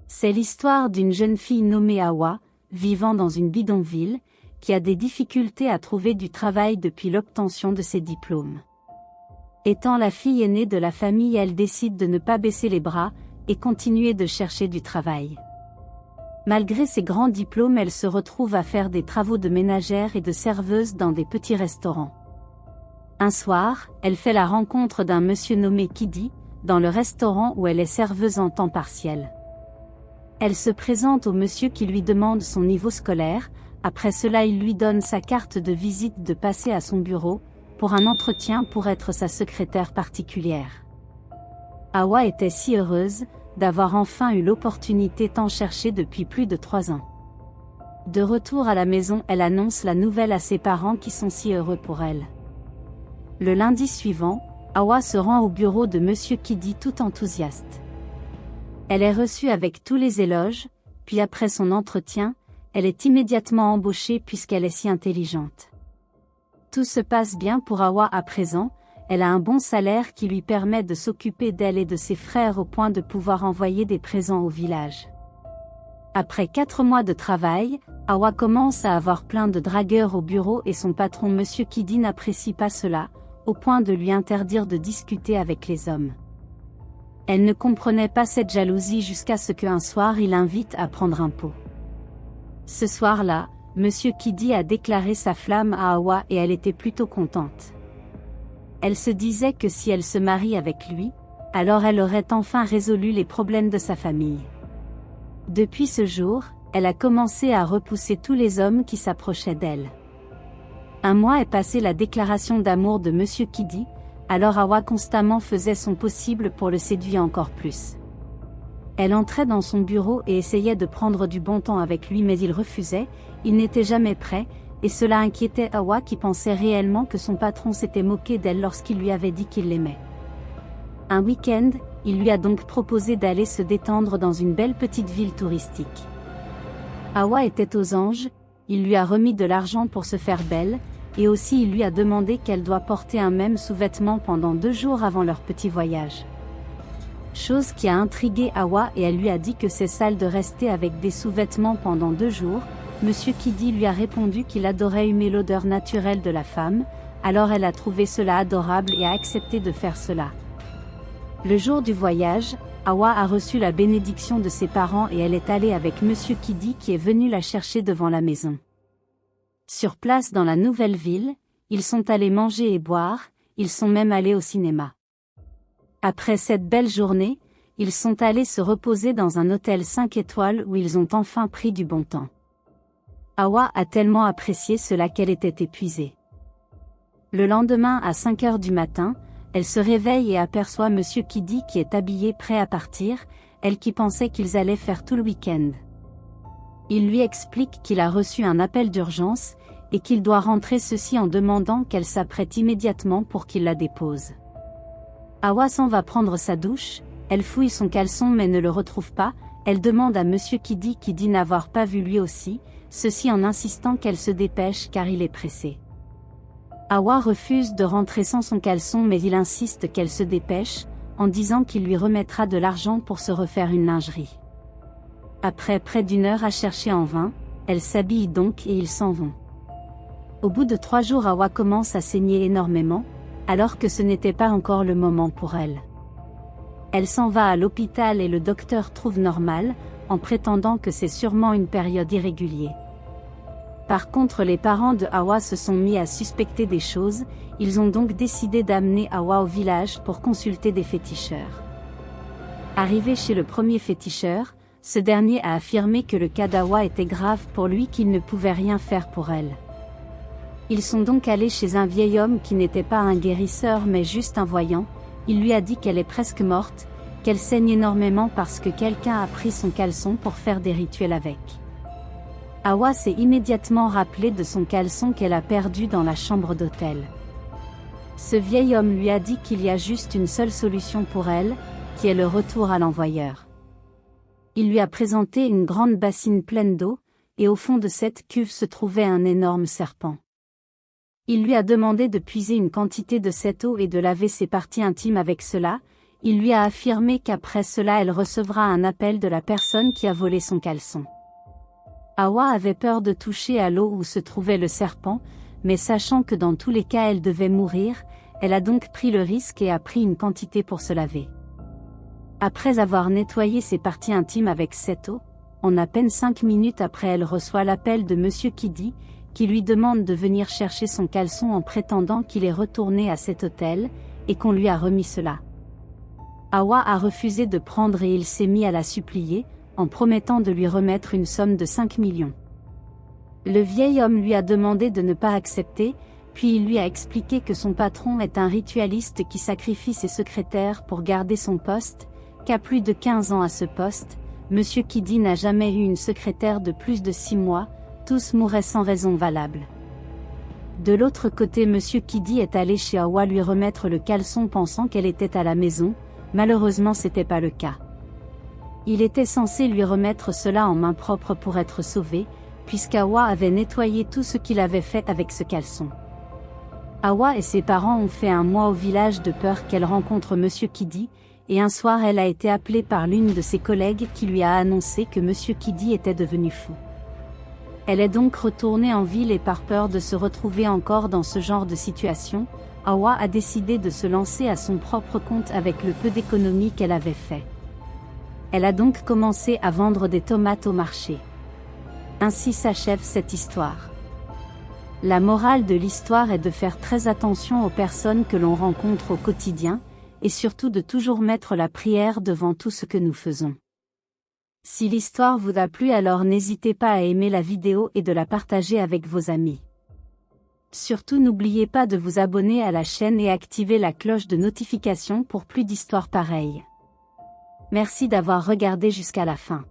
C'est l'histoire d'une jeune fille nommée Hawa, vivant dans une bidonville, qui a des difficultés à trouver du travail depuis l'obtention de ses diplômes. Étant la fille aînée de la famille, elle décide de ne pas baisser les bras et continuer de chercher du travail. Malgré ses grands diplômes, elle se retrouve à faire des travaux de ménagère et de serveuse dans des petits restaurants. Un soir, elle fait la rencontre d'un monsieur nommé Kidi, dans le restaurant où elle est serveuse en temps partiel. Elle se présente au monsieur qui lui demande son niveau scolaire. Après cela, il lui donne sa carte de visite de passer à son bureau, pour un entretien pour être sa secrétaire particulière. Hawa était si heureuse d'avoir enfin eu l'opportunité tant cherchée depuis plus de 3 ans. De retour à la maison, elle annonce la nouvelle à ses parents qui sont si heureux pour elle. Le lundi suivant, Hawa se rend au bureau de monsieur Kidi tout enthousiaste. Elle est reçue avec tous les éloges, puis après son entretien, elle est immédiatement embauchée puisqu'elle est si intelligente. Tout se passe bien pour Hawa à présent, elle a un bon salaire qui lui permet de s'occuper d'elle et de ses frères au point de pouvoir envoyer des présents au village. Après 4 mois de travail, Hawa commence à avoir plein de dragueurs au bureau et son patron monsieur Kidi n'apprécie pas cela, au point de lui interdire de discuter avec les hommes. Elle ne comprenait pas cette jalousie jusqu'à ce qu'un soir il l'invite à prendre un pot. Ce soir-là, monsieur Kidi a déclaré sa flamme à Hawa et elle était plutôt contente. Elle se disait que si elle se marie avec lui, alors elle aurait enfin résolu les problèmes de sa famille. Depuis ce jour, elle a commencé à repousser tous les hommes qui s'approchaient d'elle. Un mois est passé la déclaration d'amour de monsieur Kidi, alors Hawa constamment faisait son possible pour le séduire encore plus. Elle entrait dans son bureau et essayait de prendre du bon temps avec lui mais il refusait, il n'était jamais prêt, et cela inquiétait Hawa qui pensait réellement que son patron s'était moqué d'elle lorsqu'il lui avait dit qu'il l'aimait. Un week-end, il lui a donc proposé d'aller se détendre dans une belle petite ville touristique. Hawa était aux anges, il lui a remis de l'argent pour se faire belle, et aussi il lui a demandé qu'elle doit porter un même sous-vêtement pendant 2 jours avant leur petit voyage. Chose qui a intrigué Hawa et elle lui a dit que c'est sale de rester avec des sous-vêtements pendant 2 jours. Monsieur Kidi lui a répondu qu'il adorait humer l'odeur naturelle de la femme, alors elle a trouvé cela adorable et a accepté de faire cela. Le jour du voyage, Hawa a reçu la bénédiction de ses parents et elle est allée avec monsieur Kidi qui est venu la chercher devant la maison. Sur place dans la nouvelle ville, ils sont allés manger et boire, ils sont même allés au cinéma. Après cette belle journée, ils sont allés se reposer dans un hôtel 5 étoiles où ils ont enfin pris du bon temps. Hawa a tellement apprécié cela qu'elle était épuisée. Le lendemain à 5 heures du matin, elle se réveille et aperçoit monsieur Kidi qui est habillé prêt à partir, elle qui pensait qu'ils allaient faire tout le week-end. Il lui explique qu'il a reçu un appel d'urgence, et qu'il doit rentrer, ceci en demandant qu'elle s'apprête immédiatement pour qu'il la dépose. Hawa s'en va prendre sa douche, elle fouille son caleçon mais ne le retrouve pas, elle demande à monsieur Kidi qui dit n'avoir pas vu lui aussi, ceci en insistant qu'elle se dépêche car il est pressé. Hawa refuse de rentrer sans son caleçon mais il insiste qu'elle se dépêche, en disant qu'il lui remettra de l'argent pour se refaire une lingerie. Après près d'1 heure à chercher en vain, elle s'habille donc et ils s'en vont. Au bout de 3 jours, Hawa commence à saigner énormément, alors que ce n'était pas encore le moment pour elle. Elle s'en va à l'hôpital et le docteur trouve normal, en prétendant que c'est sûrement une période irrégulière. Par contre, les parents de Hawa se sont mis à suspecter des choses, ils ont donc décidé d'amener Hawa au village pour consulter des féticheurs. Arrivé chez le premier féticheur, ce dernier a affirmé que le cas d'Hawa était grave pour lui, qu'il ne pouvait rien faire pour elle. Ils sont donc allés chez un vieil homme qui n'était pas un guérisseur mais juste un voyant, il lui a dit qu'elle est presque morte, qu'elle saigne énormément parce que quelqu'un a pris son caleçon pour faire des rituels avec. Hawa s'est immédiatement rappelé de son caleçon qu'elle a perdu dans la chambre d'hôtel. Ce vieil homme lui a dit qu'il y a juste une seule solution pour elle, qui est le retour à l'envoyeur. Il lui a présenté une grande bassine pleine d'eau, et au fond de cette cuve se trouvait un énorme serpent. Il lui a demandé de puiser une quantité de cette eau et de laver ses parties intimes avec cela, Il lui a affirmé qu'après cela elle recevra un appel de la personne qui a volé son caleçon. Hawa avait peur de toucher à l'eau où se trouvait le serpent, mais sachant que dans tous les cas elle devait mourir, elle a donc pris le risque et a pris une quantité pour se laver. Après avoir nettoyé ses parties intimes avec cette eau, en à peine 5 minutes après elle reçoit l'appel de Monsieur Kiddy, qui lui demande de venir chercher son caleçon en prétendant qu'il est retourné à cet hôtel, et qu'on lui a remis cela. Hawa a refusé de prendre et il s'est mis à la supplier, en promettant de lui remettre une somme de 5 millions. Le vieil homme lui a demandé de ne pas accepter, puis il lui a expliqué que son patron est un ritualiste qui sacrifie ses secrétaires pour garder son poste, qu'à plus de 15 ans à ce poste, Monsieur Kiddy n'a jamais eu une secrétaire de plus de 6 mois, tous mouraient sans raison valable. De l'autre côté Monsieur Kiddy est allé chez Hawa lui remettre le caleçon pensant qu'elle était à la maison, malheureusement c'était pas le cas. Il était censé lui remettre cela en main propre pour être sauvé, puisqu'Hawa avait nettoyé tout ce qu'il avait fait avec ce caleçon. Hawa et ses parents ont fait un mois au village de peur qu'elle rencontre Monsieur Kiddy, et un soir elle a été appelée par l'une de ses collègues qui lui a annoncé que Monsieur Kiddy était devenu fou. Elle est donc retournée en ville et par peur de se retrouver encore dans ce genre de situation, Hawa a décidé de se lancer à son propre compte avec le peu d'économies qu'elle avait fait. Elle a donc commencé à vendre des tomates au marché. Ainsi s'achève cette histoire. La morale de l'histoire est de faire très attention aux personnes que l'on rencontre au quotidien, et surtout de toujours mettre la prière devant tout ce que nous faisons. Si l'histoire vous a plu alors n'hésitez pas à aimer la vidéo et de la partager avec vos amis. Surtout n'oubliez pas de vous abonner à la chaîne et activer la cloche de notification pour plus d'histoires pareilles. Merci d'avoir regardé jusqu'à la fin.